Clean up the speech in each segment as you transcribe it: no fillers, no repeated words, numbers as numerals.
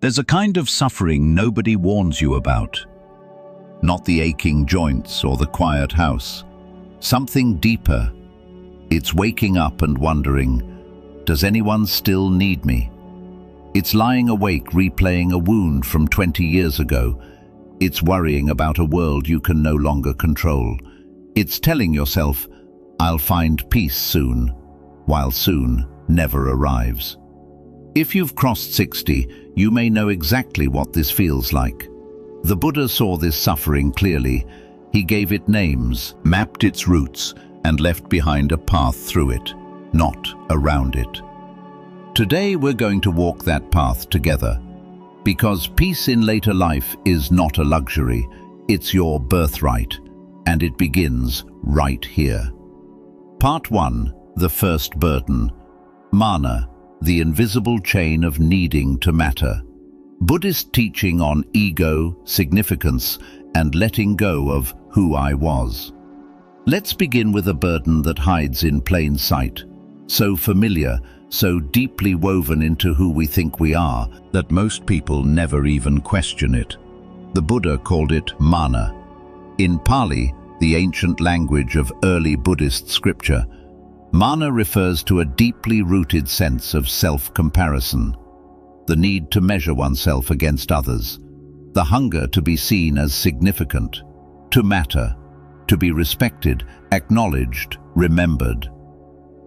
There's a kind of suffering nobody warns you about. Not the aching joints or the quiet house. Something deeper. It's waking up and wondering, does anyone still need me? It's lying awake replaying a wound from 20 years ago. It's worrying about a world you can no longer control. It's telling yourself, I'll find peace soon, while soon never arrives. If you've crossed 60, you may know exactly what this feels like. The Buddha saw this suffering clearly. He gave it names, mapped its roots, and left behind a path through it, not around it. Today we're going to walk that path together, because peace in later life is not a luxury, it's your birthright, and it begins right here. Part 1, the first burden. Māna, the invisible chain of needing to matter. Buddhist teaching on ego, significance, and letting go of who I was. Let's begin with a burden that hides in plain sight, so familiar, so deeply woven into who we think we are, that most people never even question it. The Buddha called it Māna. In Pali, the ancient language of early Buddhist scripture, Māna refers to a deeply rooted sense of self-comparison, the need to measure oneself against others, the hunger to be seen as significant, to matter, to be respected, acknowledged, remembered.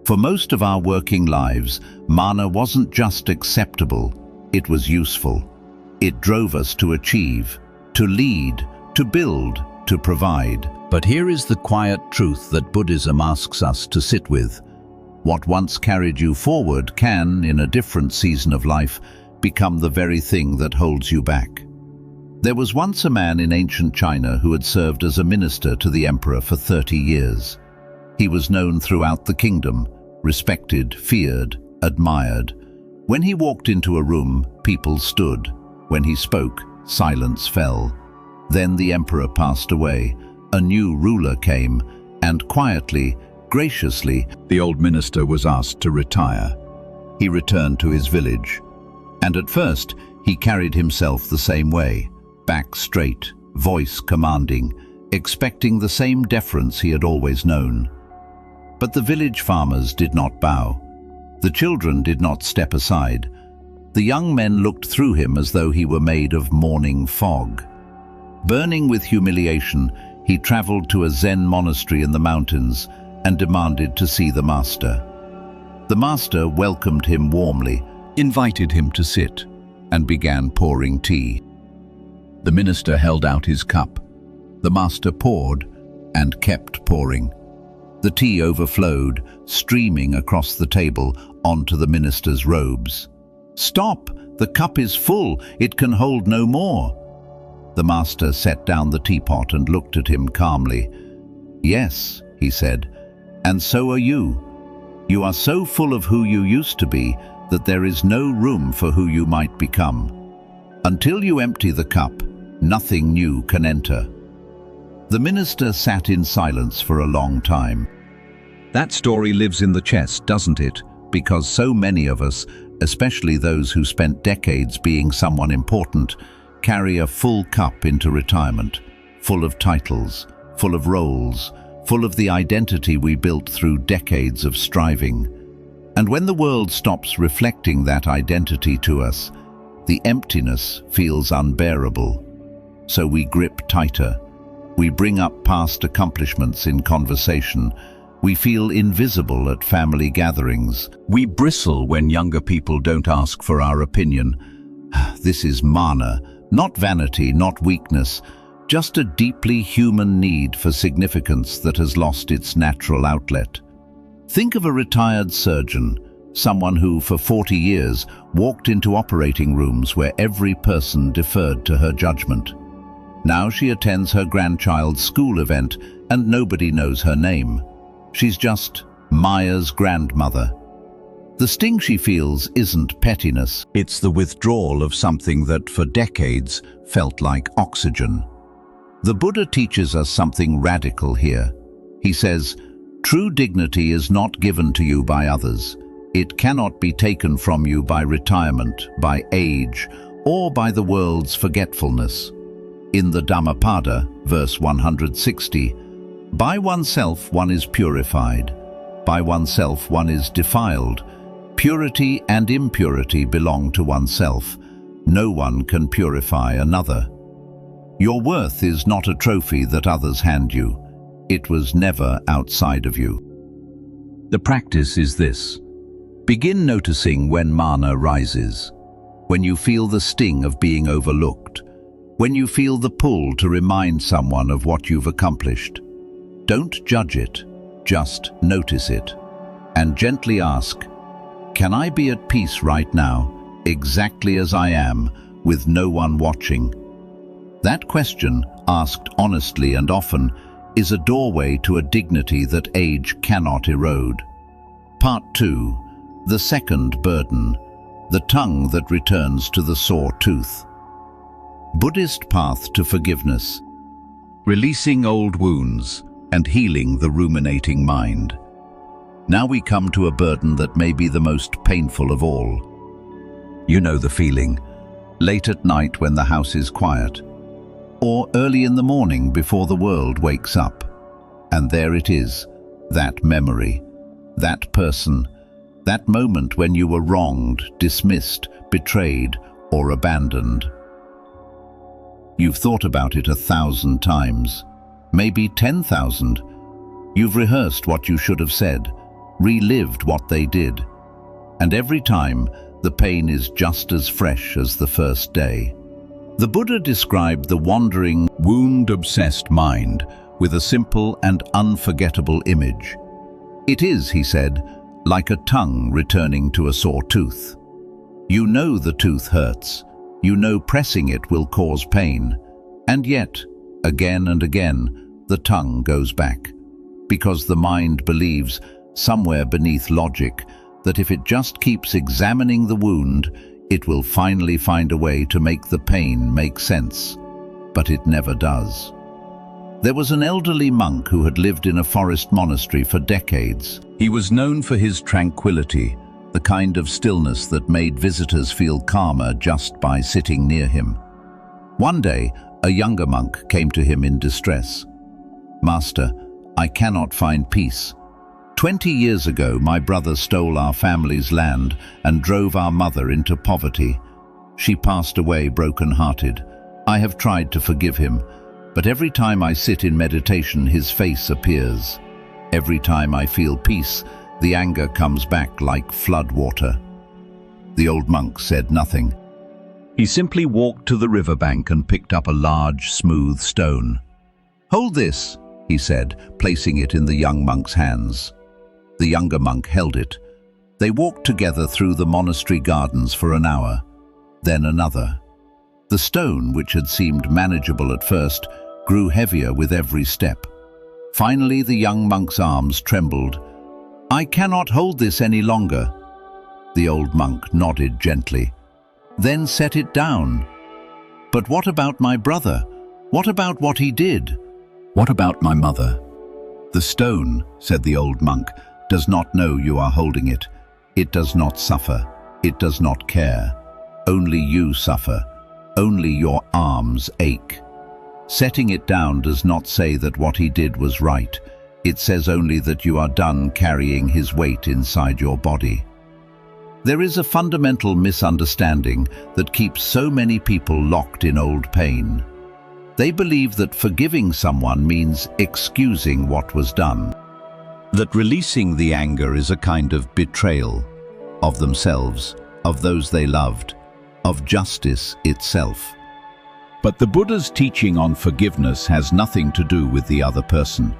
For most of our working lives, Māna wasn't just acceptable, it was useful. It drove us to achieve, to lead, to build, to provide. But here is the quiet truth that Buddhism asks us to sit with. What once carried you forward can, in a different season of life, become the very thing that holds you back. There was once a man in ancient China who had served as a minister to the emperor for 30 years. He was known throughout the kingdom, respected, feared, admired. When he walked into a room, people stood. When he spoke, silence fell. Then the emperor passed away. A new ruler came, and quietly, graciously, the old minister was asked to retire. He returned to his village. And at first, he carried himself the same way, back straight, voice commanding, expecting the same deference he had always known. But the village farmers did not bow. The children did not step aside. The young men looked through him as though he were made of morning fog. Burning with humiliation, he traveled to a Zen monastery in the mountains and demanded to see the master. The master welcomed him warmly, invited him to sit, and began pouring tea. The minister held out his cup. The master poured and kept pouring. The tea overflowed, streaming across the table onto the minister's robes. "Stop! The cup is full. It can hold no more." The master set down the teapot and looked at him calmly. "Yes," he said, "and so are you. You are so full of who you used to be that there is no room for who you might become. Until you empty the cup, nothing new can enter." The minister sat in silence for a long time. That story lives in the chest, doesn't it? Because so many of us, especially those who spent decades being someone important, carry a full cup into retirement, full of titles, full of roles, full of the identity we built through decades of striving. And when the world stops reflecting that identity to us, the emptiness feels unbearable. So we grip tighter. We bring up past accomplishments in conversation. We feel invisible at family gatherings. We bristle when younger people don't ask for our opinion. This is Māna, not vanity, not weakness, just a deeply human need for significance that has lost its natural outlet. Think of a retired surgeon, someone who for 40 years walked into operating rooms where every person deferred to her judgment. Now she attends her grandchild's school event and nobody knows her name. She's just Maya's grandmother. The sting she feels isn't pettiness, it's the withdrawal of something that for decades felt like oxygen. The Buddha teaches us something radical here. He says, "True dignity is not given to you by others. It cannot be taken from you by retirement, by age, or by the world's forgetfulness. In the Dhammapada, verse 160, by oneself one is purified, by oneself one is defiled. Purity and impurity belong to oneself. No one can purify another. Your worth is not a trophy that others hand you. It was never outside of you. The practice is this. Begin noticing when Māna rises, when you feel the sting of being overlooked, when you feel the pull to remind someone of what you've accomplished. Don't judge it, just notice it, and gently ask, can I be at peace right now, exactly as I am, with no one watching? That question, asked honestly and often, is a doorway to a dignity that age cannot erode. Part 2. The second burden, the tongue that returns to the sore tooth. Buddhist path to forgiveness. Releasing old wounds and healing the ruminating mind. Now we come to a burden that may be the most painful of all. You know the feeling, late at night when the house is quiet, or early in the morning before the world wakes up. And there it is, that memory, that person, that moment when you were wronged, dismissed, betrayed, or abandoned. You've thought about it 1,000 times, maybe 10,000. You've rehearsed what you should have said, relived what they did. And every time, the pain is just as fresh as the first day. The Buddha described the wandering, wound-obsessed mind with a simple and unforgettable image. It is, he said, like a tongue returning to a sore tooth. You know the tooth hurts. You know pressing it will cause pain. And yet, again and again, the tongue goes back. Because the mind believes, somewhere beneath logic, that if it just keeps examining the wound, it will finally find a way to make the pain make sense. But it never does. There was an elderly monk who had lived in a forest monastery for decades. He was known for his tranquility, the kind of stillness that made visitors feel calmer just by sitting near him. One day, a younger monk came to him in distress. "Master, I cannot find peace. 20 years ago, my brother stole our family's land and drove our mother into poverty. She passed away broken-hearted. I have tried to forgive him, but every time I sit in meditation, his face appears. Every time I feel peace, the anger comes back like floodwater." The old monk said nothing. He simply walked to the riverbank and picked up a large, smooth stone. "Hold this," he said, placing it in the young monk's hands. The younger monk held it. They walked together through the monastery gardens for an hour, then another. The stone, which had seemed manageable at first, grew heavier with every step. Finally, the young monk's arms trembled. "I cannot hold this any longer." The old monk nodded gently. "Then set it down." "But what about my brother? What about what he did? What about my mother?" "The stone," said the old monk, "does not know you are holding it. It does not suffer. It does not care. Only you suffer. Only your arms ache. Setting it down does not say that what he did was right. It says only that you are done carrying his weight inside your body." There is a fundamental misunderstanding that keeps so many people locked in old pain. They believe that forgiving someone means excusing what was done, that releasing the anger is a kind of betrayal of themselves, of those they loved, of justice itself. But the Buddha's teaching on forgiveness has nothing to do with the other person.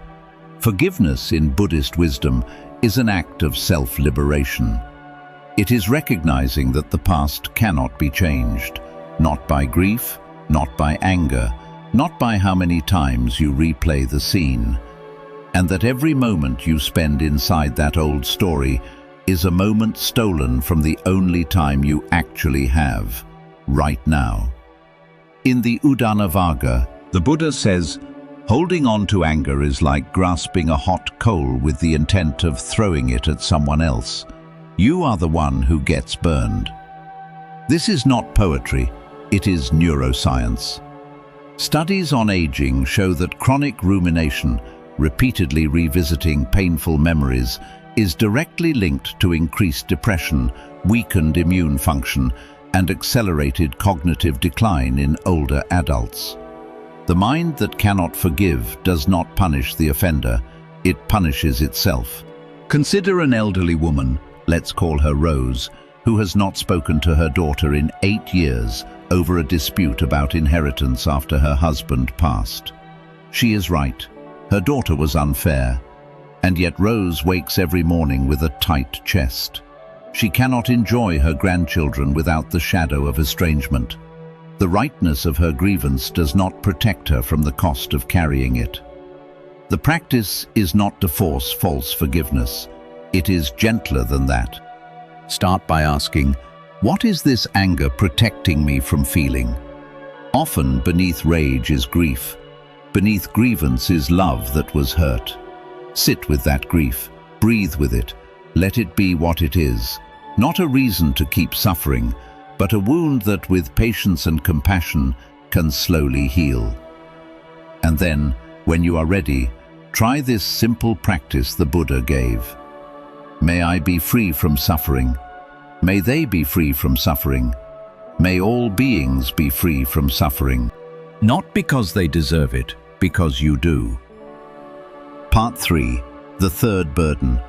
Forgiveness in Buddhist wisdom is an act of self-liberation. It is recognizing that the past cannot be changed, not by grief, not by anger, not by how many times you replay the scene, and that every moment you spend inside that old story is a moment stolen from the only time you actually have, right now. In the Uddana, the Buddha says, holding on to anger is like grasping a hot coal with the intent of throwing it at someone else. You are the one who gets burned. This is not poetry. it is neuroscience. Studies on aging show that chronic rumination, repeatedly revisiting painful memories, is directly linked to increased depression, weakened immune function, and accelerated cognitive decline in older adults. The mind that cannot forgive does not punish the offender, it punishes itself. Consider an elderly woman, let's call her Rose, who has not spoken to her daughter in 8 years over a dispute about inheritance after her husband passed. She is right, her daughter was unfair, and yet Rose wakes every morning with a tight chest. She cannot enjoy her grandchildren without the shadow of estrangement. The rightness of her grievance does not protect her from the cost of carrying it. The practice is not to force false forgiveness. It is gentler than that. Start by asking, what is this anger protecting me from feeling? Often beneath rage is grief. Beneath grievance is love that was hurt. Sit with that grief, breathe with it, let it be what it is. Not a reason to keep suffering, but a wound that with patience and compassion can slowly heal. And then, when you are ready, try this simple practice the Buddha gave. May I be free from suffering. May they be free from suffering. May all beings be free from suffering. Not because they deserve it, because you do. Part 3. The third burden.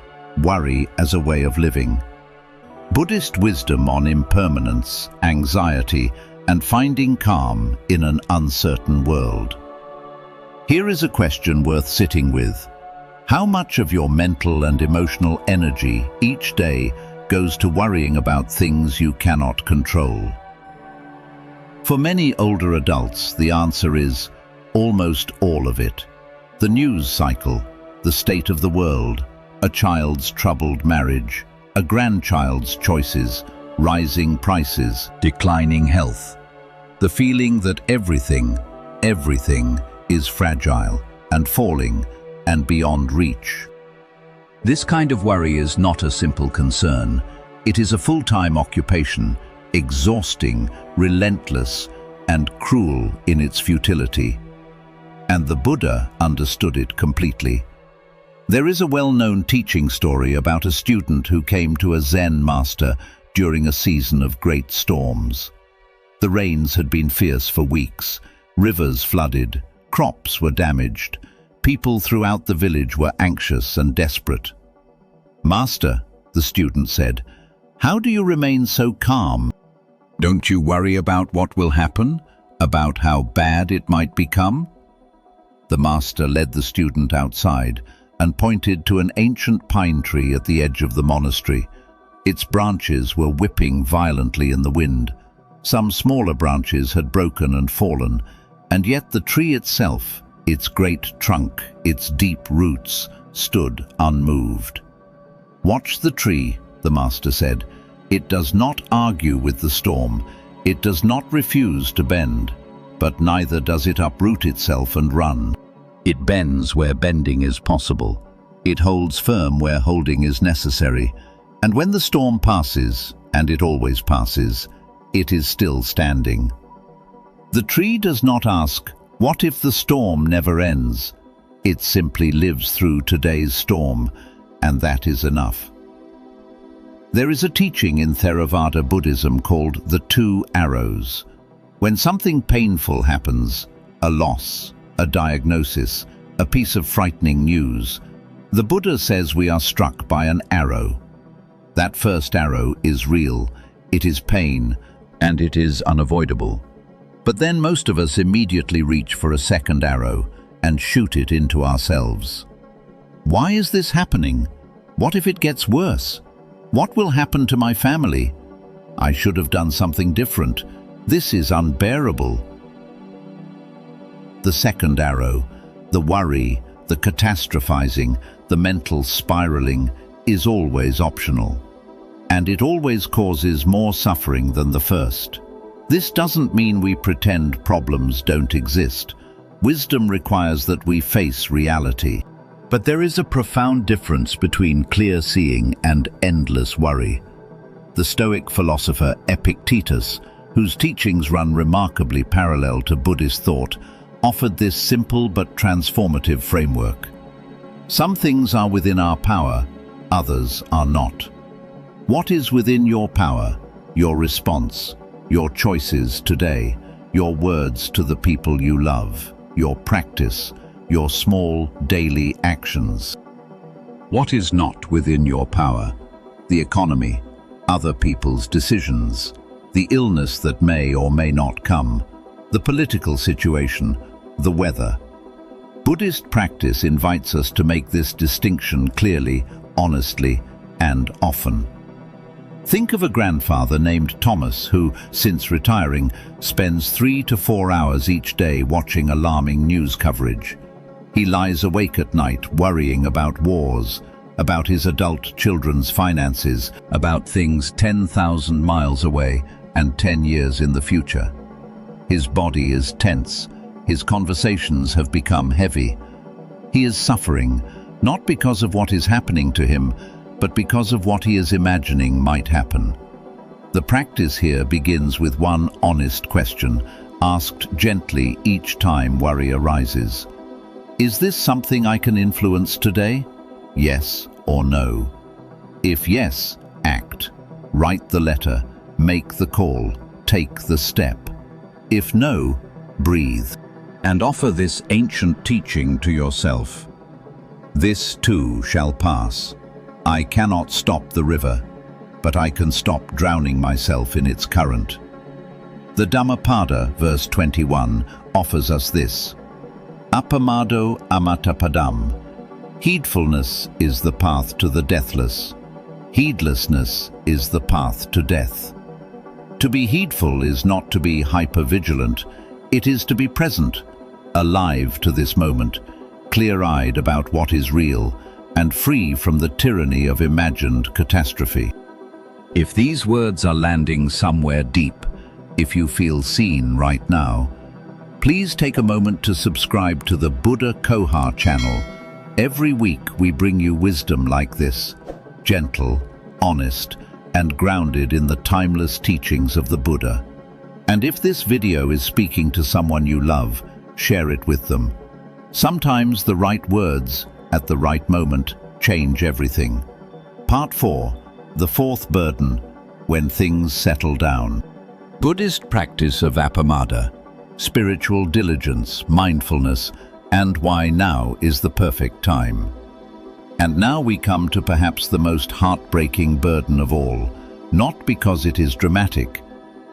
Worry as a way of living. Buddhist wisdom on impermanence, anxiety, and finding calm in an uncertain world. Here is a question worth sitting with. How much of your mental and emotional energy each day goes to worrying about things you cannot control? For many older adults, the answer is almost all of it. The news cycle, the state of the world, a child's troubled marriage, a grandchild's choices, rising prices, declining health. The feeling that everything is fragile and falling and beyond reach. This kind of worry is not a simple concern. It is a full-time occupation, exhausting, relentless, and cruel in its futility. And the Buddha understood it completely. There is a well-known teaching story about a student who came to a Zen master during a season of great storms. The rains had been fierce for weeks, rivers flooded, crops were damaged, people throughout the village were anxious and desperate. "Master," the student said, "how do you remain so calm? Don't you worry about what will happen, about how bad it might become?" The master led the student outside and pointed to an ancient pine tree at the edge of the monastery. Its branches were whipping violently in the wind. Some smaller branches had broken and fallen, and yet the tree itself, its great trunk, its deep roots, stood unmoved. "Watch the tree," the master said. "It does not argue with the storm. It does not refuse to bend, but neither does it uproot itself and run. It bends where bending is possible. It holds firm where holding is necessary. And when the storm passes, and it always passes, it is still standing." The tree does not ask, "What if the storm never ends?" It simply lives through today's storm, and that is enough. There is a teaching in Theravada Buddhism called the 2 arrows. When something painful happens, a loss, a diagnosis, a piece of frightening news, the Buddha says we are struck by an arrow. That first arrow is real, it is pain, and it is unavoidable. But then most of us immediately reach for a second arrow and shoot it into ourselves. Why is this happening? What if it gets worse? What will happen to my family? I should have done something different. This is unbearable. The second arrow, the worry, the catastrophizing, the mental spiraling, is always optional. And it always causes more suffering than the first. This doesn't mean we pretend problems don't exist. Wisdom requires that we face reality. But there is a profound difference between clear seeing and endless worry. The Stoic philosopher Epictetus whose teachings run remarkably parallel to Buddhist thought, offered this simple but transformative framework. Some things are within our power, others are not. What is within your power? Your response, your choices today, your words to the people you love, your practice, your small daily actions. What is not within your power? The economy, other people's decisions, the illness that may or may not come, the political situation, the weather. Buddhist practice invites us to make this distinction clearly, honestly, and often. Think of a grandfather named Thomas who, since retiring, spends 3 to 4 hours each day watching alarming news coverage. He lies awake at night worrying about wars, about his adult children's finances, about things 10,000 miles away and 10 years in the future. His body is tense. His conversations have become heavy. He is suffering, not because of what is happening to him, but because of what he is imagining might happen. The practice here begins with one honest question, asked gently each time worry arises. Is this something I can influence today? Yes or no? If yes, act. Write the letter, make the call, take the step. If no, breathe. And offer this ancient teaching to yourself. This too shall pass. I cannot stop the river, but I can stop drowning myself in its current. The Dhammapada, verse 21, offers us this. Appamado amatapadam. Heedfulness is the path to the deathless. Heedlessness is the path to death. To be heedful is not to be hypervigilant, it is to be present, alive to this moment, clear-eyed about what is real, and free from the tyranny of imagined catastrophe. If these words are landing somewhere deep, if you feel seen right now, please take a moment to subscribe to the Buddha Coha channel. Every week we bring you wisdom like this, gentle, honest, and grounded in the timeless teachings of the Buddha. And if this video is speaking to someone you love, share it with them. Sometimes the right words, at the right moment, change everything. Part 4, the fourth burden, when things settle down. Buddhist practice of appamada, spiritual diligence, mindfulness, and why now is the perfect time. And now we come to perhaps the most heartbreaking burden of all, not because it is dramatic,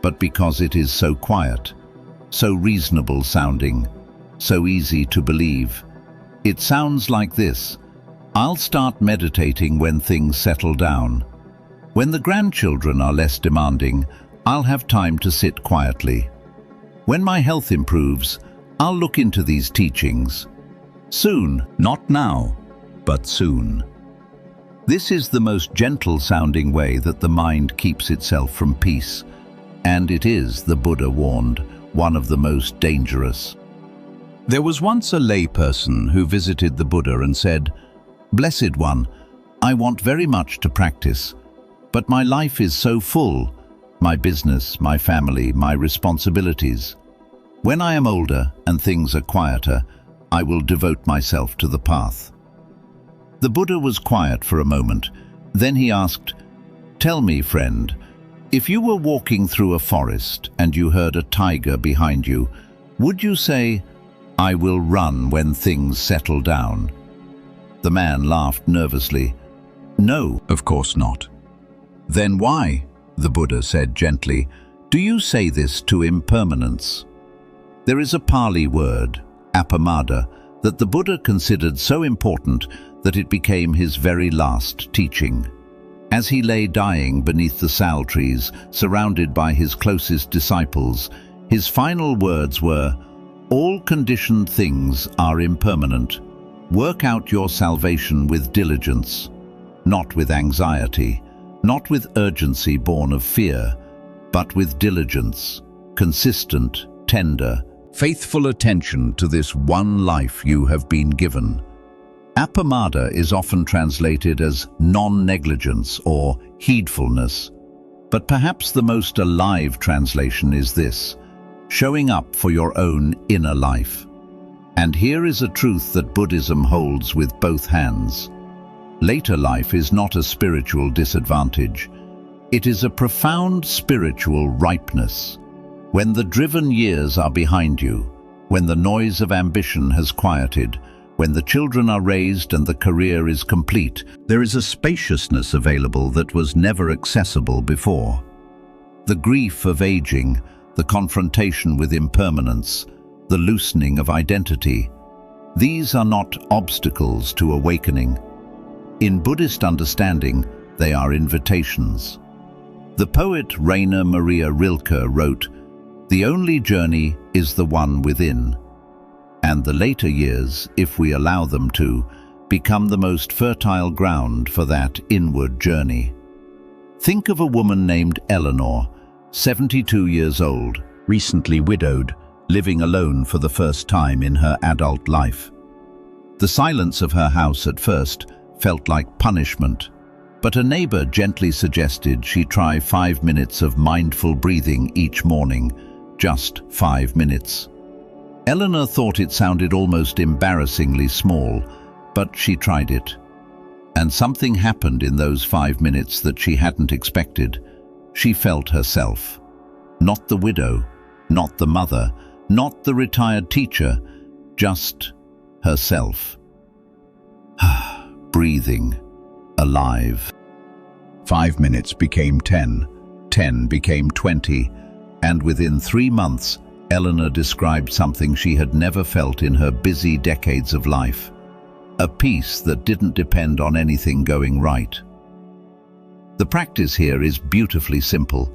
but because it is so quiet, so reasonable sounding, so easy to believe. It sounds like this. I'll start meditating when things settle down. When the grandchildren are less demanding, I'll have time to sit quietly. When my health improves, I'll look into these teachings. Soon, not now, but soon. This is the most gentle-sounding way that the mind keeps itself from peace, and it is, the Buddha warned, one of the most dangerous. There was once a lay person who visited the Buddha and said, "Blessed One, I want very much to practice, but my life is so full, my business, my family, my responsibilities. When I am older and things are quieter, I will devote myself to the path." The Buddha was quiet for a moment. Then he asked, "Tell me, friend, if you were walking through a forest and you heard a tiger behind you, would you say, 'I will run when things settle down'?" The man laughed nervously. "No, of course not." "Then why," the Buddha said gently, "do you say this to impermanence?" There is a Pali word, appamada, that the Buddha considered so important that it became his very last teaching. As he lay dying beneath the sal trees, surrounded by his closest disciples, his final words were, "All conditioned things are impermanent. Work out your salvation with diligence, not with anxiety, not with urgency born of fear, but with diligence, consistent, tender, faithful attention to this one life you have been given." Appamada is often translated as non-negligence or heedfulness. But perhaps the most alive translation is this: showing up for your own inner life. And here is a truth that Buddhism holds with both hands. Later life is not a spiritual disadvantage. It is a profound spiritual ripeness. When the driven years are behind you, when the noise of ambition has quieted, when the children are raised and the career is complete, there is a spaciousness available that was never accessible before. The grief of aging, the confrontation with impermanence, the loosening of identity, these are not obstacles to awakening. In Buddhist understanding, they are invitations. The poet Rainer Maria Rilke wrote, "The only journey is the one within." And the later years, if we allow them to, become the most fertile ground for that inward journey. Think of a woman named Eleanor, 72 years old, recently widowed, living alone for the first time in her adult life. The silence of her house at first felt like punishment, but a neighbor gently suggested she try 5 minutes of mindful breathing each morning, just 5 minutes. Eleanor thought it sounded almost embarrassingly small, but she tried it. And something happened in those 5 minutes that she hadn't expected. She felt herself. Not the widow, not the mother, not the retired teacher, just herself. Breathing, alive. 5 minutes became 10, 10 became 20, and within 3 months, Eleanor described something she had never felt in her busy decades of life. A peace that didn't depend on anything going right. The practice here is beautifully simple.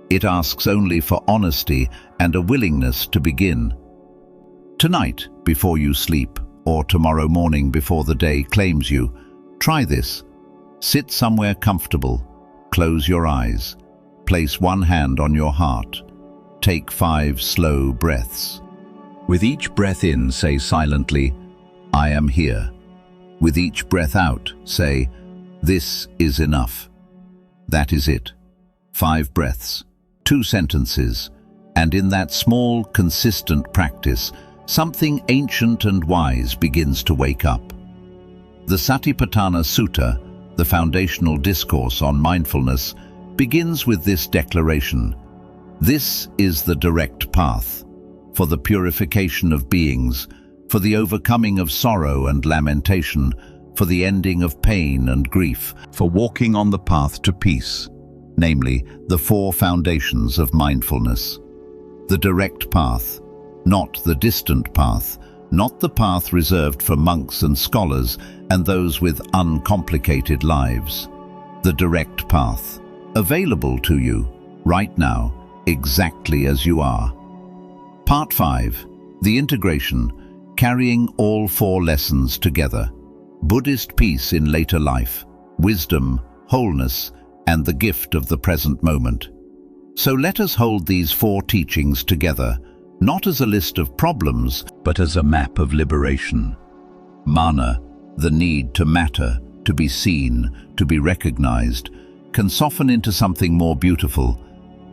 It asks only for honesty and a willingness to begin. Tonight, before you sleep, or tomorrow morning before the day claims you, try this. Sit somewhere comfortable, close your eyes, place one hand on your heart. Take 5 slow breaths. With each breath in, say silently, "I am here." With each breath out, say, "This is enough." That is it. 5 breaths, 2 sentences, and in that small, consistent practice, something ancient and wise begins to wake up. The Satipatthana Sutta, the foundational discourse on mindfulness, begins with this declaration: "This is the direct path, for the purification of beings, for the overcoming of sorrow and lamentation, for the ending of pain and grief, for walking on the path to peace," namely, the 4 foundations of mindfulness. The direct path, not the distant path, not the path reserved for monks and scholars and those with uncomplicated lives. The direct path, available to you, right now, exactly as you are. Part 5. The integration, carrying all 4 lessons together. Buddhist peace in later life, wisdom, wholeness, and the gift of the present moment. So let us hold these 4 teachings together, not as a list of problems, but as a map of liberation. Māna, the need to matter, to be seen, to be recognized, can soften into something more beautiful,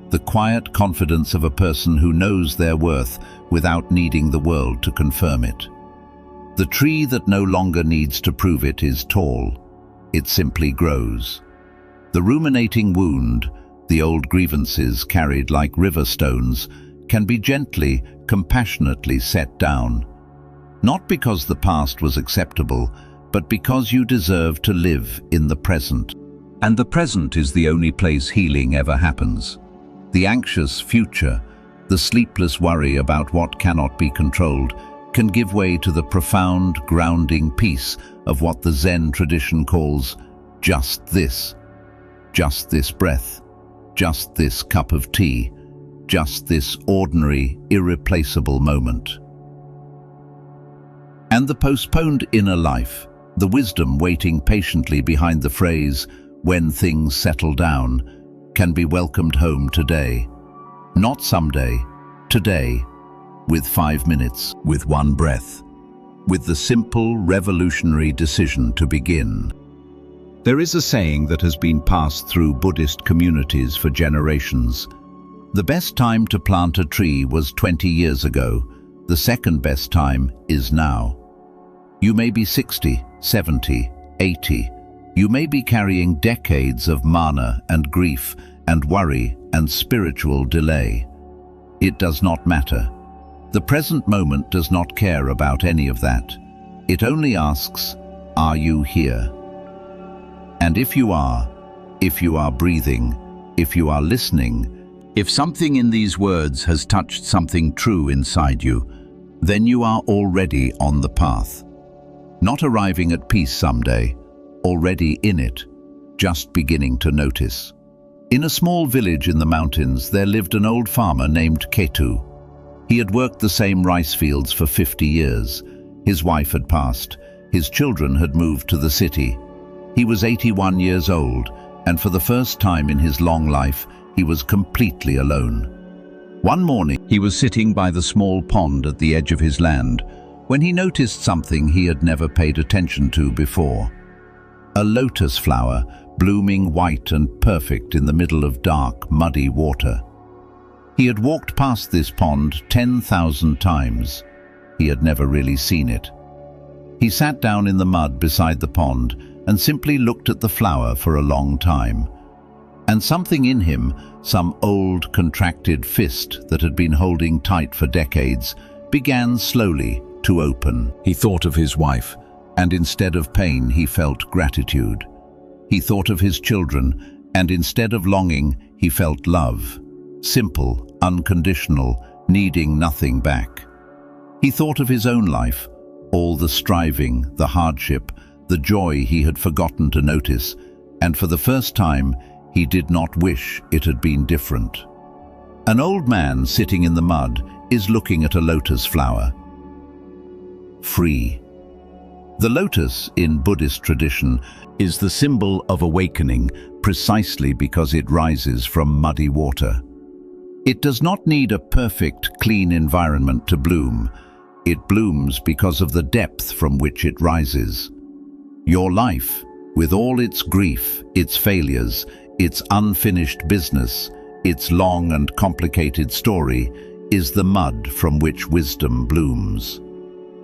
the quiet confidence of a person who knows their worth without needing the world to confirm it. The tree that no longer needs to prove it is tall. It simply grows. The ruminating wound, the old grievances carried like river stones, can be gently, compassionately set down. Not because the past was acceptable, but because you deserve to live in the present. And the present is the only place healing ever happens. The anxious future, the sleepless worry about what cannot be controlled, can give way to the profound, grounding peace of what the Zen tradition calls just this breath, just this cup of tea, just this ordinary, irreplaceable moment. And the postponed inner life, the wisdom waiting patiently behind the phrase, "when things settle down," can be welcomed home today. Not someday, today, with 5 minutes, with 1 breath, with the simple, revolutionary decision to begin. There is a saying that has been passed through Buddhist communities for generations. The best time to plant a tree was 20 years ago. The second best time is now. You may be 60, 70, 80. You may be carrying decades of Māna and grief and worry and spiritual delay. It does not matter. The present moment does not care about any of that. It only asks, are you here? And if you are breathing, if you are listening, if something in these words has touched something true inside you, then you are already on the path. Not arriving at peace someday, already in it, just beginning to notice. In a small village in the mountains, there lived an old farmer named Ketu. He had worked the same rice fields for 50 years. His wife had passed. His children had moved to the city. He was 81 years old, and for the first time in his long life, he was completely alone. One morning, he was sitting by the small pond at the edge of his land when he noticed something he had never paid attention to before. A lotus flower, blooming white and perfect in the middle of dark, muddy water. He had walked past this pond 10,000 times. He had never really seen it. He sat down in the mud beside the pond and simply looked at the flower for a long time. And something in him, some old contracted fist that had been holding tight for decades, began slowly to open. He thought of his wife, and instead of pain he felt gratitude. He thought of his children, and instead of longing he felt love. Simple, unconditional, needing nothing back. He thought of his own life, all the striving, the hardship, the joy he had forgotten to notice, and for the first time he did not wish it had been different. An old man sitting in the mud is looking at a lotus flower. Free. The lotus in Buddhist tradition is the symbol of awakening precisely because it rises from muddy water. It does not need a perfect, clean environment to bloom. It blooms because of the depth from which it rises. Your life, with all its grief, its failures, its unfinished business, its long and complicated story, is the mud from which wisdom blooms.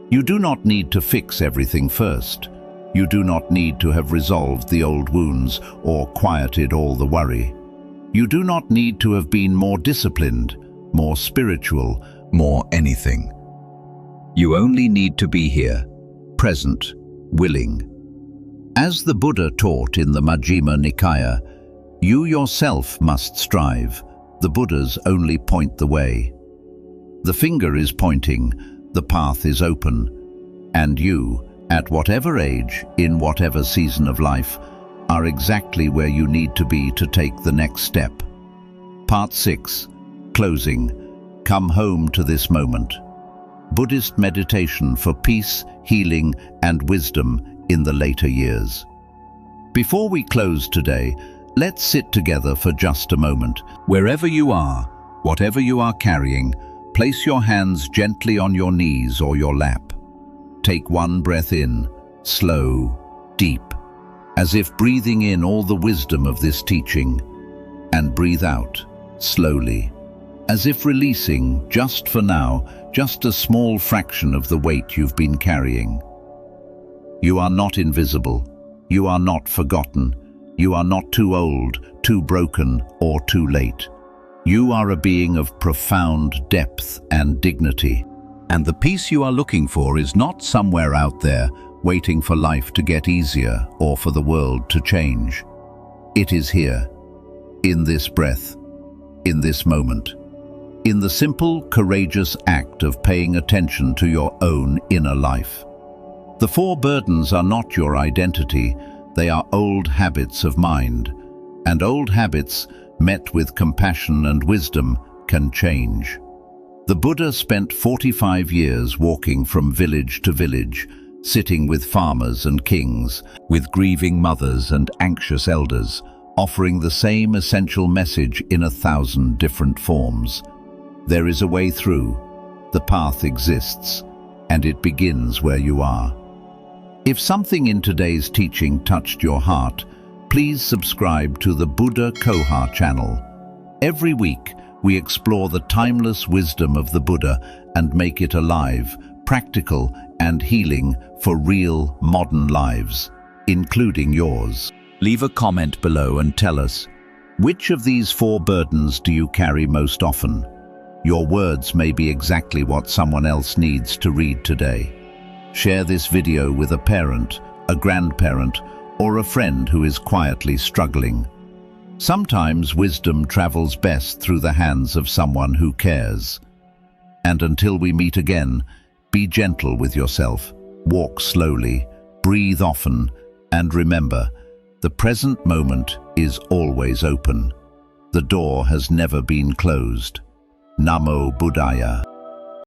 You do not need to fix everything first. You do not need to have resolved the old wounds or quieted all the worry. You do not need to have been more disciplined, more spiritual, more anything. You only need to be here, present, willing. As the Buddha taught in the Majjhima Nikaya, you yourself must strive. The Buddhas only point the way. The finger is pointing, the path is open, and you, at whatever age, in whatever season of life, are exactly where you need to be to take the next step. Part 6. Closing. Come home to this moment. Buddhist meditation for peace, healing, and wisdom in the later years. Before we close today, let's sit together for just a moment. Wherever you are, whatever you are carrying, place your hands gently on your knees or your lap. Take one breath in, slow, deep, as if breathing in all the wisdom of this teaching, and breathe out, slowly, as if releasing, just for now, just a small fraction of the weight you've been carrying. You are not invisible. You are not forgotten. You are not too old, too broken, or too late. You are a being of profound depth and dignity. And the peace you are looking for is not somewhere out there, waiting for life to get easier or for the world to change. It is here, in this breath, in this moment, in the simple, courageous act of paying attention to your own inner life. The 4 burdens are not your identity, they are old habits of mind, and old habits, met with compassion and wisdom, can change. The Buddha spent 45 years walking from village to village, sitting with farmers and kings, with grieving mothers and anxious elders, offering the same essential message in 1,000 different forms. There is a way through. The path exists, and it begins where you are. If something in today's teaching touched your heart, Please subscribe to the Buddha Coha channel. Every week, we explore the timeless wisdom of the Buddha and make it alive, practical, and healing for real, modern lives, including yours. Leave a comment below and tell us, which of these 4 burdens do you carry most often? Your words may be exactly what someone else needs to read today. Share this video with a parent, a grandparent, or a friend who is quietly struggling. Sometimes wisdom travels best through the hands of someone who cares. And until we meet again, be gentle with yourself, walk slowly, breathe often, and remember, the present moment is always open. The door has never been closed. Namo Buddhaya.